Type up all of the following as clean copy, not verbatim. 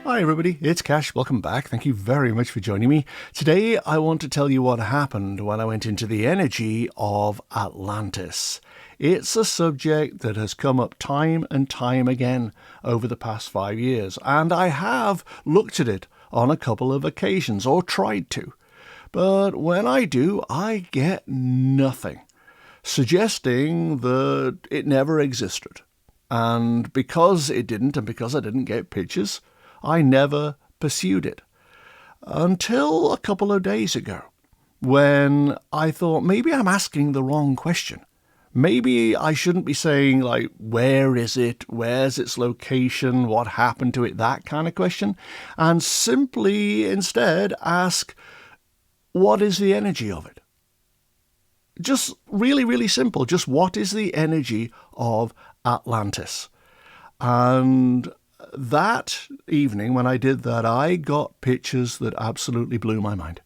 Hi everybody, it's Cash. Welcome back. Thank you very much for joining me. Today I want to tell you what happened when I went into the energy of Atlantis. It's a subject that has come up time and time again over the past 5 years, and I have looked at it on a couple of occasions, or tried to. But when I do, I get nothing, suggesting that it never existed. And because it didn't, and because I didn't get pictures, I never pursued it. Until a couple of days ago, when I thought maybe I'm asking the wrong question. Maybe I shouldn't be saying, like, where is it? Where's its location? What happened to it? That kind of question. And simply instead ask, what is the energy of it? Just really, really simple. Just what is the energy of Atlantis? And that evening when I did that, I got pictures that absolutely blew my mind.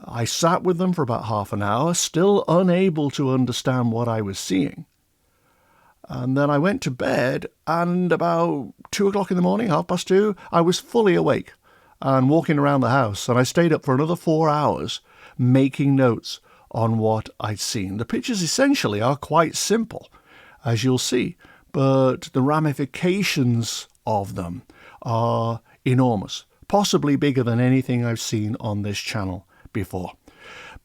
I sat with them for about half an hour, still unable to understand what I was seeing. And then I went to bed, and about 2 o'clock in the morning, 2:30, I was fully awake and walking around the house. And I stayed up for another 4 hours making notes on what I'd seen. The pictures essentially are quite simple, as you'll see, but the ramifications of them are enormous, possibly bigger than anything I've seen on this channel before.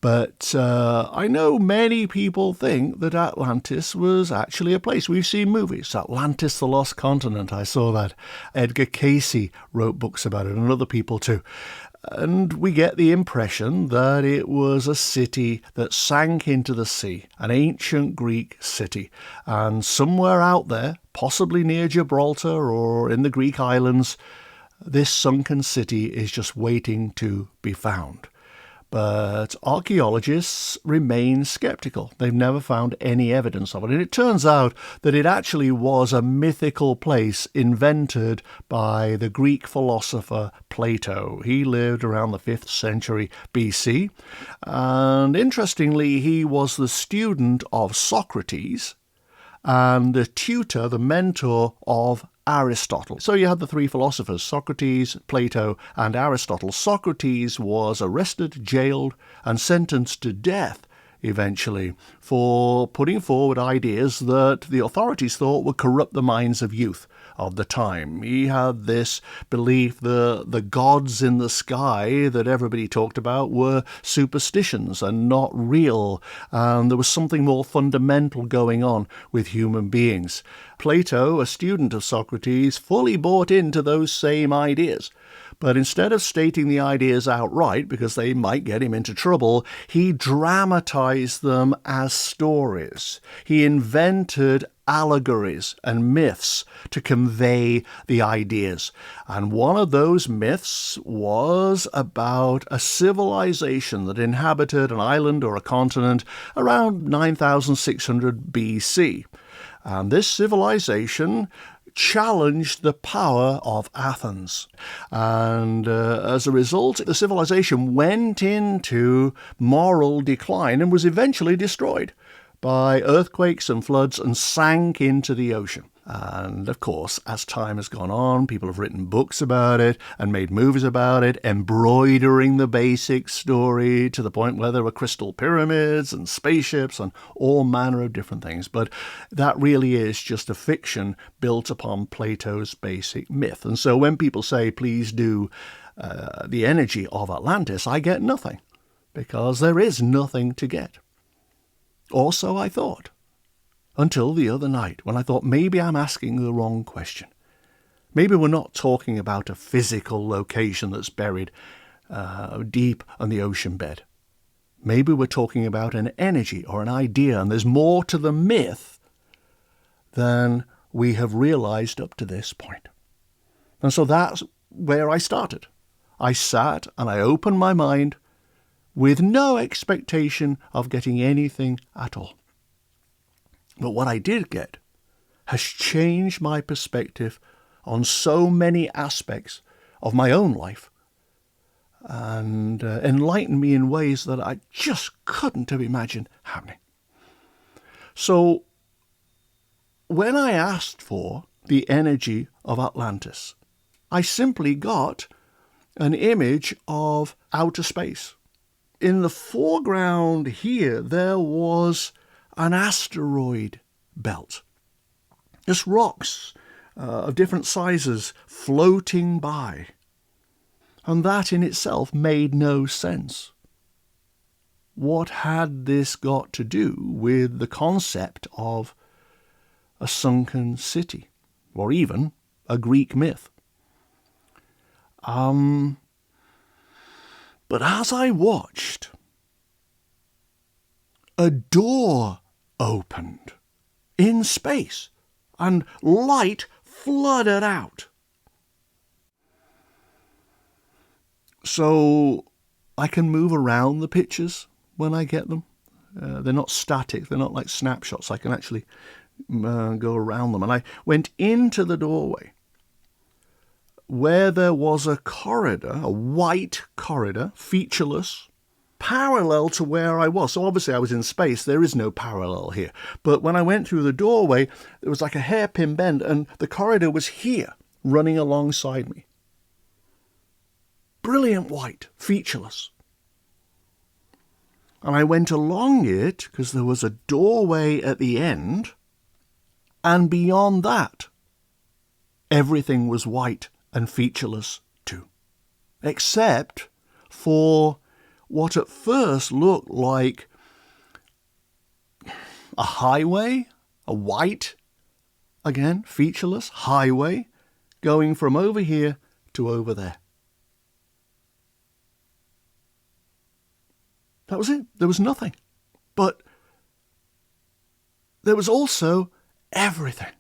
But I know many people think that Atlantis was actually a place. We've seen movies, Atlantis, the Lost Continent. I saw that. Edgar Cayce wrote books about it, and other people too. And we get the impression that it was a city that sank into the sea, an ancient Greek city. And somewhere out there, possibly near Gibraltar or in the Greek islands, this sunken city is just waiting to be found. But archaeologists remain skeptical. They've never found any evidence of it. And it turns out that it actually was a mythical place invented by the Greek philosopher Plato. He lived around the 5th century BC. And interestingly, he was the student of Socrates and the tutor, the mentor of Aristotle. So you had the three philosophers, Socrates, Plato, and Aristotle. Socrates was arrested, jailed, and sentenced to death eventually for putting forward ideas that the authorities thought would corrupt the minds of youth of the time. He had this belief that the gods in the sky that everybody talked about were superstitions and not real, and there was something more fundamental going on with human beings. Plato, a student of Socrates, fully bought into those same ideas. But instead of stating the ideas outright, because they might get him into trouble, he dramatized them as stories. He invented allegories and myths to convey the ideas. And one of those myths was about a civilization that inhabited an island or a continent around 9600 BC. And this civilization challenged the power of Athens. And as a result, the civilization went into moral decline and was eventually destroyed by earthquakes and floods and sank into the ocean. And of course, as time has gone on, people have written books about it and made movies about it, embroidering the basic story to the point where there were crystal pyramids and spaceships and all manner of different things. But that really is just a fiction built upon Plato's basic myth. And so when people say, please do the energy of Atlantis, I get nothing, because there is nothing to get. Or so I thought. Until the other night, when I thought maybe I'm asking the wrong question. Maybe we're not talking about a physical location that's buried deep on the ocean bed. Maybe we're talking about an energy or an idea, and there's more to the myth than we have realized up to this point. And so that's where I started. I sat and I opened my mind with no expectation of getting anything at all. But what I did get has changed my perspective on so many aspects of my own life and enlightened me in ways that I just couldn't have imagined happening. So when I asked for the energy of Atlantis, I simply got an image of outer space. In the foreground here, there was an asteroid belt. Just rocks of different sizes floating by. And that in itself made no sense. What had this got to do with the concept of a sunken city, or even a Greek myth? But as I watched, a door opened in space and light flooded out. So I can move around the pictures when I get them. They're not static. They're not like snapshots. I can actually go around them. And I went into the doorway where there was a corridor, a white corridor, featureless, parallel to where I was. So obviously I was in space. There is no parallel here. But when I went through the doorway, there was like a hairpin bend, and the corridor was here, running alongside me. Brilliant white, featureless. And I went along it because there was a doorway at the end, and beyond that, everything was white and featureless too, except for what at first looked like a highway, a white, again, featureless highway going from over here to over there. That was it. There was nothing. But there was also everything.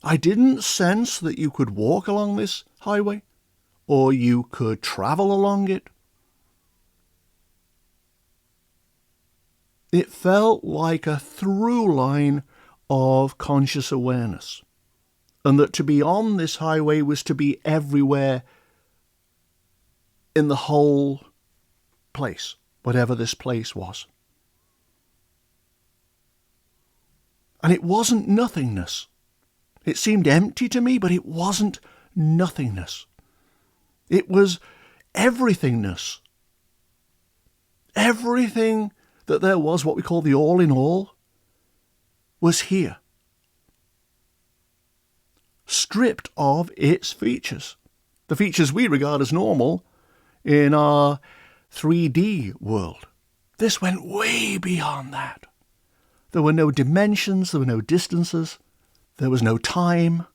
I didn't sense that you could walk along this highway or you could travel along it. It felt like a through line of conscious awareness, and that to be on this highway was to be everywhere in the whole place, whatever this place was. And it wasn't nothingness. It seemed empty to me, but it wasn't nothingness. It was everythingness. Everything that there was, what we call the all-in-all, was here, stripped of its features. The features we regard as normal in our 3D world. This went way beyond that. There were no dimensions, there were no distances, there was no time,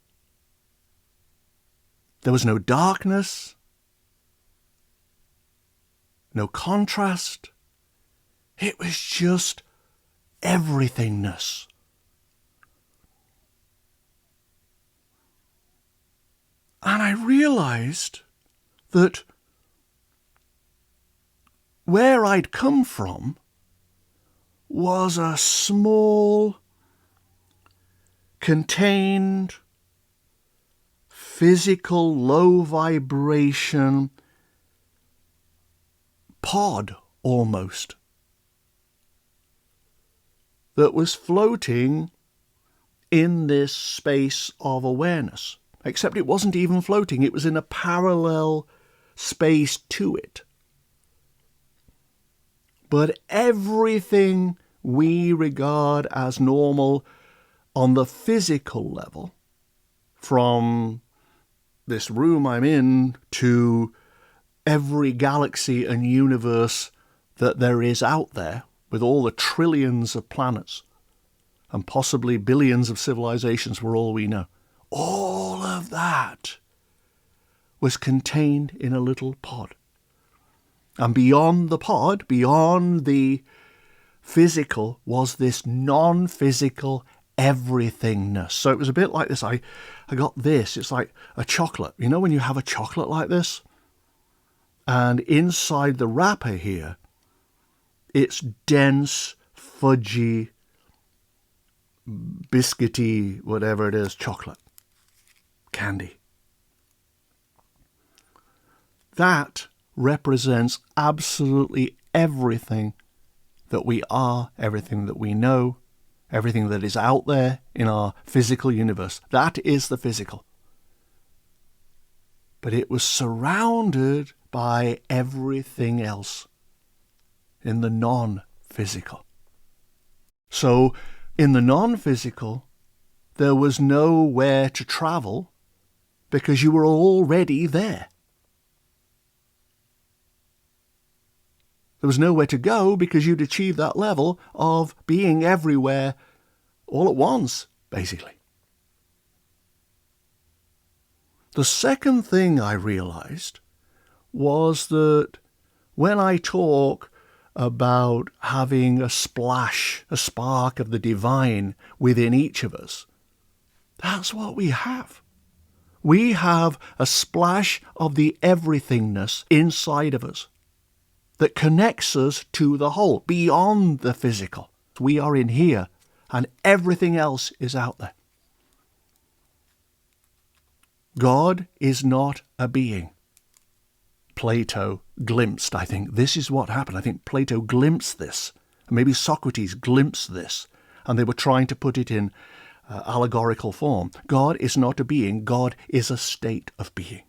there was no darkness, no contrast. It was just everythingness. And I realized that where I'd come from was a small, contained, physical, low vibration pod almost that was floating in this space of awareness. Except it wasn't even floating, it was in a parallel space to it. But everything we regard as normal on the physical level, from this room I'm in to every galaxy and universe that there is out there, with all the trillions of planets and possibly billions of civilizations for all we know, all of that was contained in a little pod. And beyond the pod, beyond the physical, was this non-physical everythingness. So it was a bit like this. I got this. It's like a chocolate. You know when you have a chocolate like this? And inside the wrapper here, it's dense, fudgy, biscuity, whatever it is, chocolate. Candy. That represents absolutely everything that we are, everything that we know, everything that is out there in our physical universe. That is the physical. but it was surrounded by everything else in the non-physical. So in the non-physical, there was nowhere to travel because you were already there. There was nowhere to go because you'd achieved that level of being everywhere all at once, basically. The second thing I realized was that when I talk about having a splash, a spark of the divine within each of us, that's what we have. We have a splash of the everythingness inside of us that connects us to the whole, beyond the physical. We are in here, and everything else is out there. God is not a being. Plato glimpsed, I think. This is what happened. I think Plato glimpsed this. And maybe Socrates glimpsed this. And they were trying to put it in allegorical form. God is not a being. God is a state of being.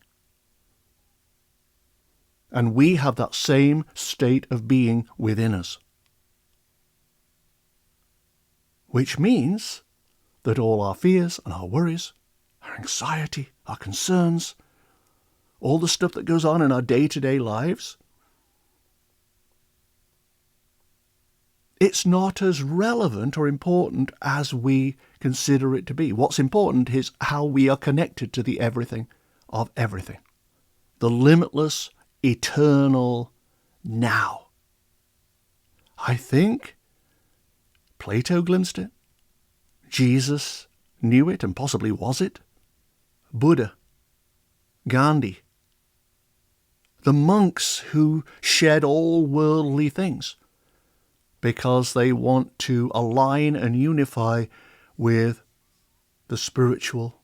And we have that same state of being within us. Which means that all our fears and our worries, our anxiety, our concerns, all the stuff that goes on in our day-to-day lives, it's not as relevant or important as we consider it to be. What's important is how we are connected to the everything of everything. The limitless, eternal now. I think Plato glimpsed it. Jesus knew it and possibly was it. Buddha, Gandhi, the monks who shed all worldly things because they want to align and unify with the spiritual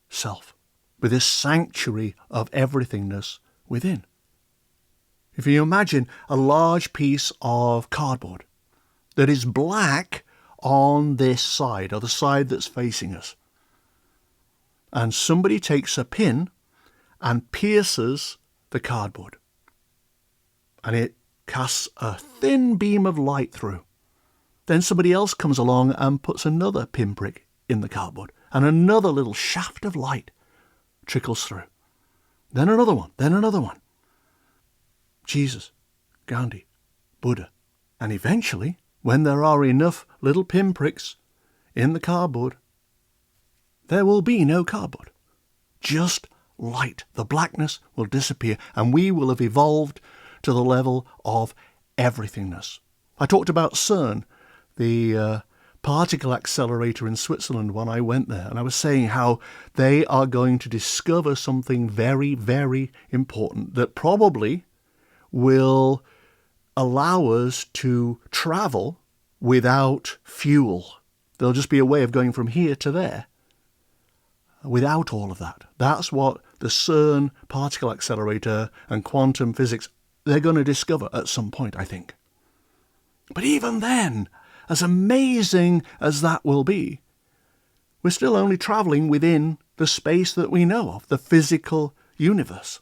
self, with this sanctuary of everythingness within. If you imagine a large piece of cardboard that is black on this side, or the side that's facing us, and somebody takes a pin and pierces the cardboard, and it casts a thin beam of light through. Then somebody else comes along and puts another pinprick in the cardboard, and another little shaft of light trickles through. Then another one, then another one. Jesus, Gandhi, Buddha. And eventually, when there are enough little pinpricks in the cardboard, there will be no cardboard. Just light. The blackness will disappear, and we will have evolved to the level of everythingness. I talked about CERN, the particle accelerator in Switzerland when I went there, and I was saying how they are going to discover something very, very important that probably will allow us to travel without fuel. There'll just be a way of going from here to there without all of that. That's what the CERN particle accelerator and quantum physics, they're going to discover at some point, I think. But even then, as amazing as that will be, we're still only traveling within the space that we know of, the physical universe,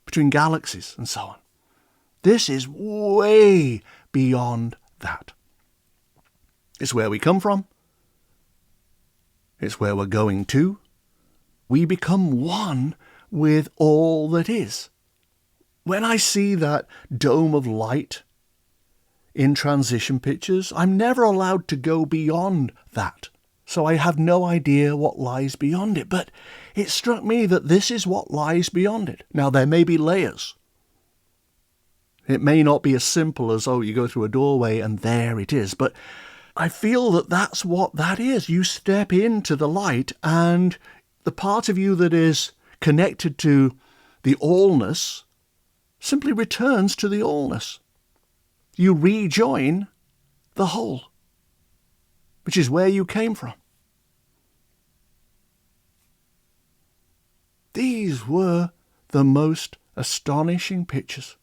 between galaxies and so on. This is way beyond that. It's where we come from. It's where we're going to. We become one with all that is. When I see that dome of light in transition pictures, I'm never allowed to go beyond that. So I have no idea what lies beyond it. But it struck me that this is what lies beyond it. Now, there may be layers. It may not be as simple as, oh, you go through a doorway and there it is. But I feel that that's what that is. You step into the light, and the part of you that is connected to the allness simply returns to the allness. You rejoin the whole, which is where you came from. These were the most astonishing pictures.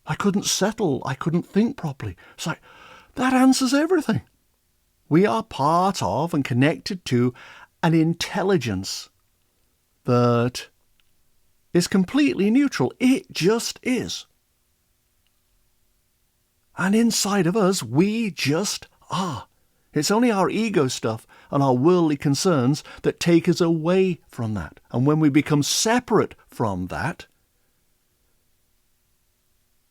I couldn't settle. I couldn't think properly. It's like, that answers everything. We are part of and connected to an intelligence that is completely neutral. It just is. And inside of us, we just are. It's only our ego stuff and our worldly concerns that take us away from that. And when we become separate from that,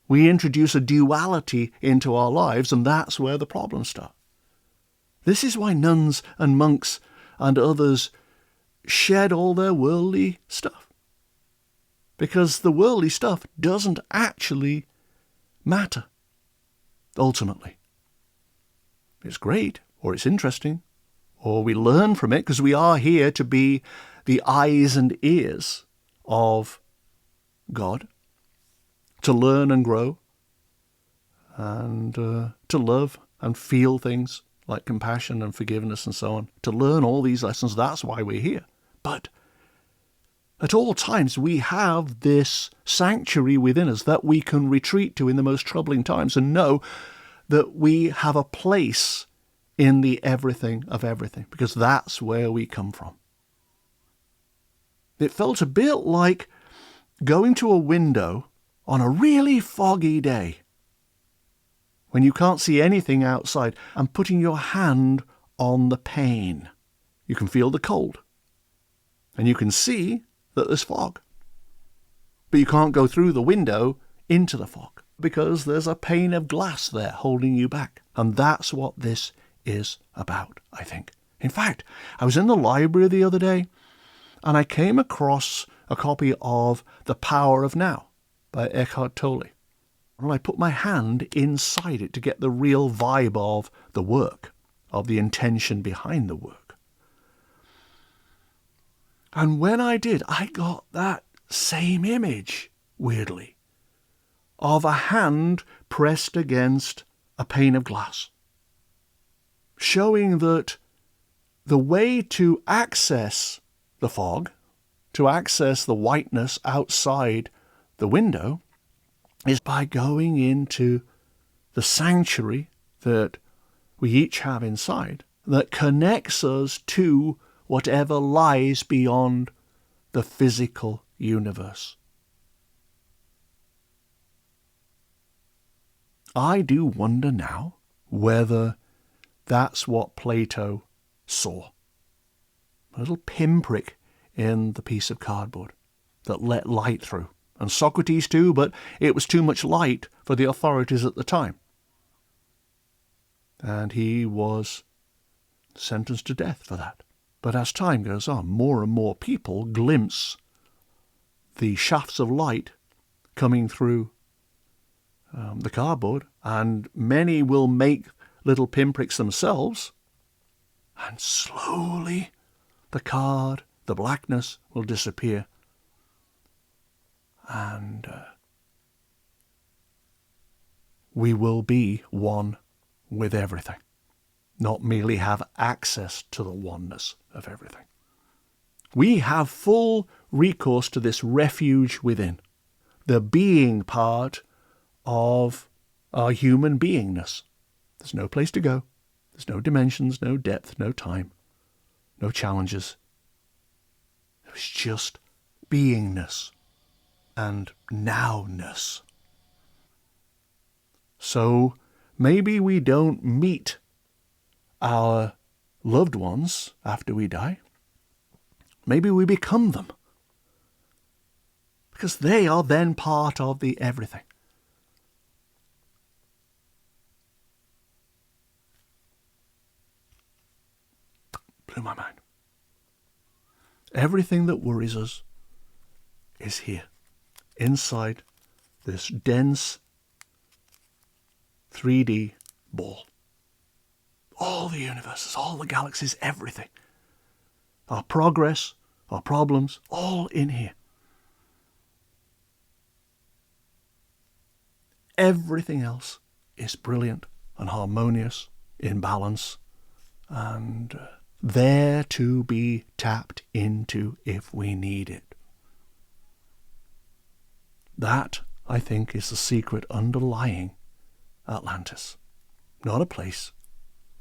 we introduce a duality into our lives, and that's where the problems start. This is why nuns and monks and others shed all their worldly stuff. Because the worldly stuff doesn't actually matter, ultimately. It's great, or it's interesting, or we learn from it, because we are here to be the eyes and ears of God, to learn and grow, and to love and feel things like compassion and forgiveness and so on, to learn all these lessons. That's why we're here. But at all times we have this sanctuary within us that we can retreat to in the most troubling times and know that we have a place in the everything of everything, because that's where we come from. It felt a bit like going to a window on a really foggy day when you can't see anything outside and putting your hand on the pane. You can feel the cold and you can see that there's fog, but you can't go through the window into the fog because there's a pane of glass there holding you back. And that's what this is about, I think. In fact, I was in the library the other day and I came across a copy of The Power of Now by Eckhart Tolle. And I put my hand inside it to get the real vibe of the work, of the intention behind the work. And when I did, I got that same image, weirdly, of a hand pressed against a pane of glass, showing that the way to access the fog, to access the whiteness outside the window, is by going into the sanctuary that we each have inside that connects us to whatever lies beyond the physical universe. I do wonder now whether that's what Plato saw. A little pinprick in the piece of cardboard that let light through. And Socrates too, but it was too much light for the authorities at the time. And he was sentenced to death for that. But as time goes on, more and more people glimpse the shafts of light coming through the cardboard, and many will make little pinpricks themselves, and slowly the card, the blackness, will disappear. And we will be one with everything, not merely have access to the oneness of everything. We have full recourse to this refuge within, the being part of our human beingness. There's no place to go. There's no dimensions, no depth, no time, no challenges. There's just beingness and nowness. So maybe we don't meet our loved ones after we die. Maybe we become them, because they are then part of the everything. Blew my mind. Everything that worries us is here, inside this dense 3D ball. All the universes, all the galaxies, everything. Our progress, our problems, all in here. Everything else is brilliant and harmonious, in balance, and there to be tapped into if we need it. That, I think, is the secret underlying Atlantis. Not a place,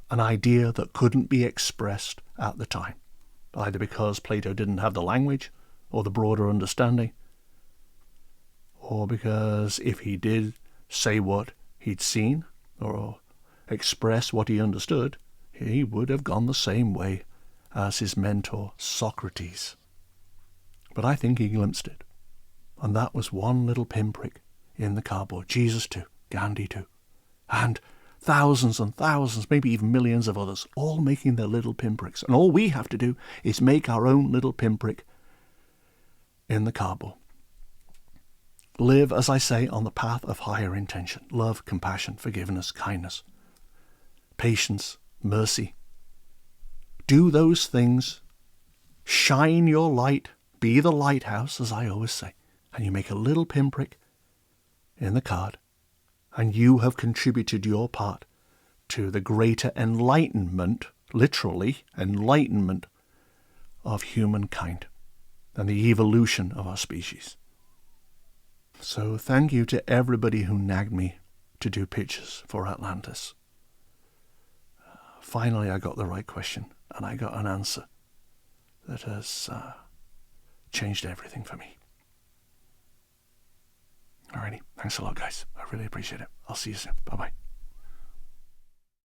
an idea that couldn't be expressed at the time, either because Plato didn't have the language or the broader understanding, or because if he did say what he'd seen or express what he understood, he would have gone the same way as his mentor Socrates. But I think he glimpsed it, and that was one little pinprick in the cardboard. Jesus too, Gandhi too, and thousands and thousands, maybe even millions of others, all making their little pinpricks. And all we have to do is make our own little pinprick in the cardboard. Live, as I say, on the path of higher intention. Love, compassion, forgiveness, kindness, patience, mercy. Do those things. Shine your light. Be the lighthouse, as I always say. And you make a little pinprick in the card. And you have contributed your part to the greater enlightenment, literally enlightenment, of humankind and the evolution of our species. So thank you to everybody who nagged me to do pictures for Atlantis. Finally, I got the right question, and I got an answer that has changed everything for me. Alrighty, thanks a lot, guys. I really appreciate it. I'll see you soon. Bye-bye.